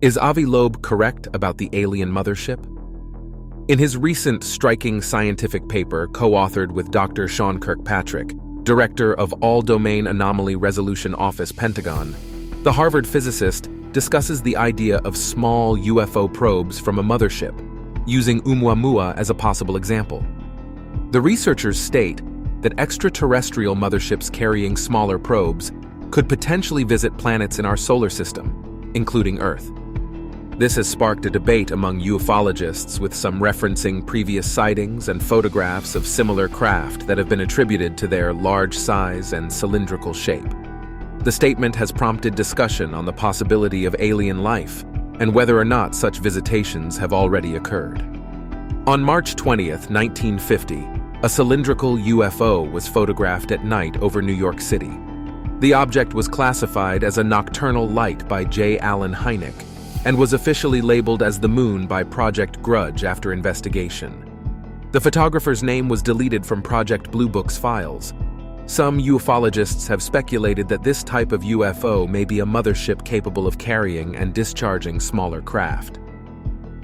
Is Avi Loeb correct about the alien mothership? In his recent striking scientific paper co-authored with Dr. Sean Kirkpatrick, director of All-Domain Anomaly Resolution Office Pentagon, the Harvard physicist discusses the idea of small UFO probes from a mothership, using Oumuamua as a possible example. The researchers state that extraterrestrial motherships carrying smaller probes could potentially visit planets in our solar system, including Earth. This has sparked a debate among ufologists, with some referencing previous sightings and photographs of similar craft that have been attributed to their large size and cylindrical shape. The statement has prompted discussion on the possibility of alien life and whether or not such visitations have already occurred. On March 20th, 1950, a cylindrical UFO was photographed at night over New York City. The object was classified as a nocturnal light by J. Allen Hynek and was officially labeled as the Moon by Project Grudge after investigation. The photographer's name was deleted from Project Blue Book's files. Some ufologists have speculated that this type of UFO may be a mothership capable of carrying and discharging smaller craft.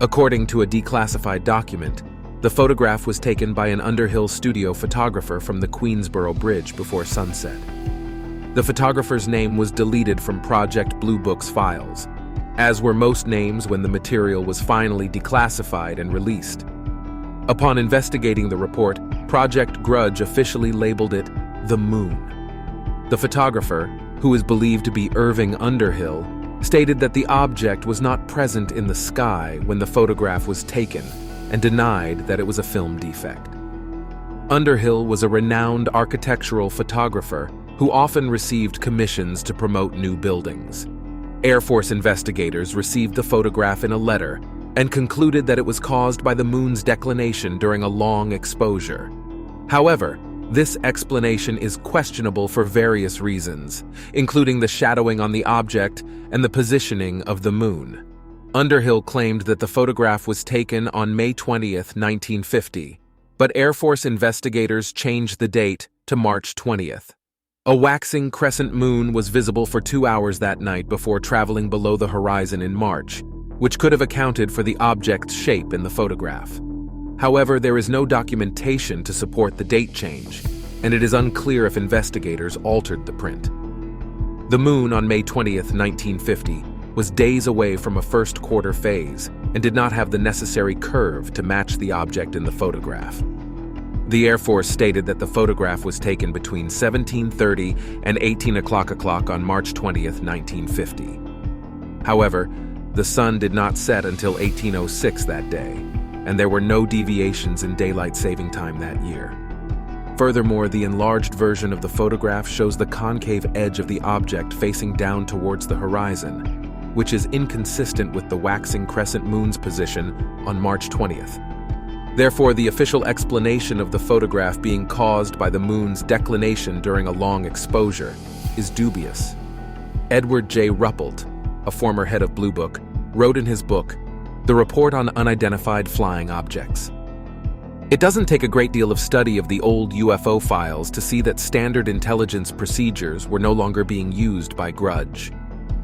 According to a declassified document, the photograph was taken by an Underhill studio photographer from the Queensboro Bridge before sunset. The photographer's name was deleted from Project Blue Book's files, as were most names when the material was finally declassified and released. Upon investigating the report, Project Grudge officially labeled it the Moon. The photographer, who is believed to be Irving Underhill, stated that the object was not present in the sky when the photograph was taken and denied that it was a film defect. Underhill was a renowned architectural photographer who often received commissions to promote new buildings. Air Force investigators received the photograph in a letter and concluded that it was caused by the Moon's declination during a long exposure. However, this explanation is questionable for various reasons, including the shadowing on the object and the positioning of the Moon. Underhill claimed that the photograph was taken on May 20th, 1950, but Air Force investigators changed the date to March 20th. A waxing crescent moon was visible for 2 hours that night before traveling below the horizon in March, which could have accounted for the object's shape in the photograph. However, there is no documentation to support the date change, and it is unclear if investigators altered the print. The Moon on May 20th, 1950, was days away from a first quarter phase and did not have the necessary curve to match the object in the photograph. The Air Force stated that the photograph was taken between 17:30 and 18 o'clock on March 20th, 1950. However, the sun did not set until 18:06 that day, and there were no deviations in daylight saving time that year. Furthermore, the enlarged version of the photograph shows the concave edge of the object facing down towards the horizon, which is inconsistent with the waxing crescent moon's position on March 20th. Therefore, the official explanation of the photograph being caused by the Moon's declination during a long exposure is dubious. Edward J. Ruppelt, a former head of Blue Book, wrote in his book, The Report on Unidentified Flying Objects. It doesn't take a great deal of study of the old UFO files to see that standard intelligence procedures were no longer being used by Grudge.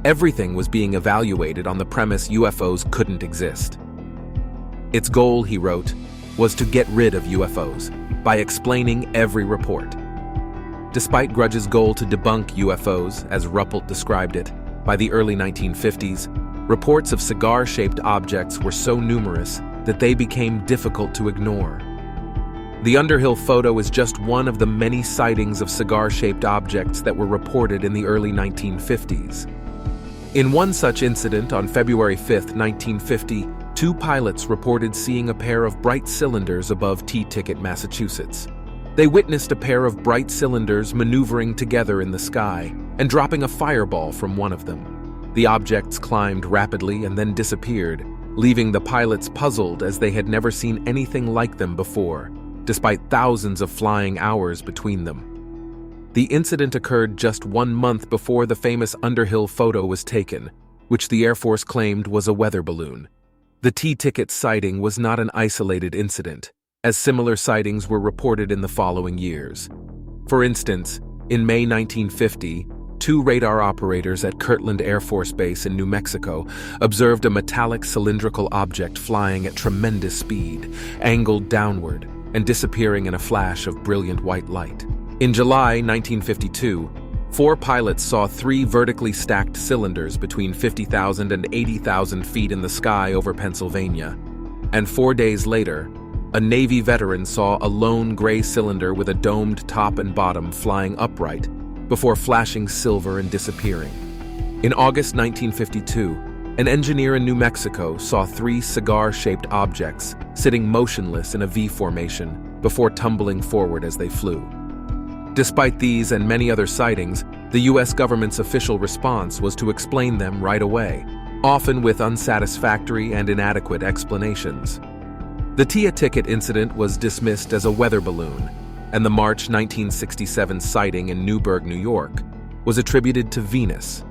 Everything was being evaluated on the premise UFOs couldn't exist. Its goal, he wrote, was to get rid of UFOs by explaining every report. Despite Grudge's goal to debunk UFOs, as Ruppelt described it, by the early 1950s, reports of cigar-shaped objects were so numerous that they became difficult to ignore. The Underhill photo is just one of the many sightings of cigar-shaped objects that were reported in the early 1950s. In one such incident on February 5, 1950, 2 pilots reported seeing a pair of bright cylinders above T-Ticket, Massachusetts. They witnessed a pair of bright cylinders maneuvering together in the sky and dropping a fireball from one of them. The objects climbed rapidly and then disappeared, leaving the pilots puzzled as they had never seen anything like them before, despite thousands of flying hours between them. The incident occurred just 1 month before the famous Underhill photo was taken, which the Air Force claimed was a weather balloon. The T-Ticket sighting was not an isolated incident, as similar sightings were reported in the following years. For instance, in May 1950, 2 radar operators at Kirtland Air Force Base in New Mexico observed a metallic cylindrical object flying at tremendous speed, angled downward, and disappearing in a flash of brilliant white light. In July 1952, 4 pilots saw 3 vertically stacked cylinders between 50,000 and 80,000 feet in the sky over Pennsylvania. And 4 days later, a Navy veteran saw a lone gray cylinder with a domed top and bottom flying upright before flashing silver and disappearing. In August 1952, an engineer in New Mexico saw 3 cigar-shaped objects sitting motionless in a V formation before tumbling forward as they flew. Despite these and many other sightings, the U.S. government's official response was to explain them right away, often with unsatisfactory and inadequate explanations. The Tia ticket incident was dismissed as a weather balloon, and the March 1967 sighting in Newburgh, New York, was attributed to Venus,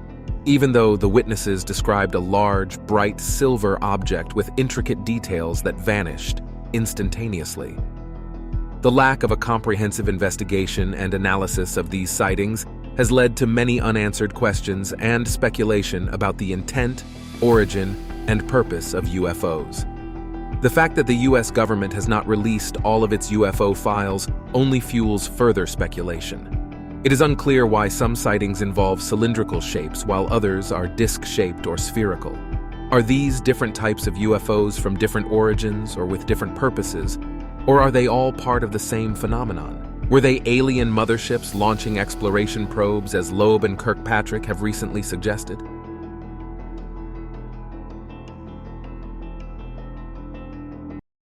even though the witnesses described a large, bright silver object with intricate details that vanished instantaneously. The lack of a comprehensive investigation and analysis of these sightings has led to many unanswered questions and speculation about the intent, origin, and purpose of UFOs. The fact that the U.S. government has not released all of its UFO files only fuels further speculation. It is unclear why some sightings involve cylindrical shapes while others are disc-shaped or spherical. Are these different types of UFOs from different origins or with different purposes, or are they all part of the same phenomenon? Were they alien motherships launching exploration probes as Loeb and Kirkpatrick have recently suggested?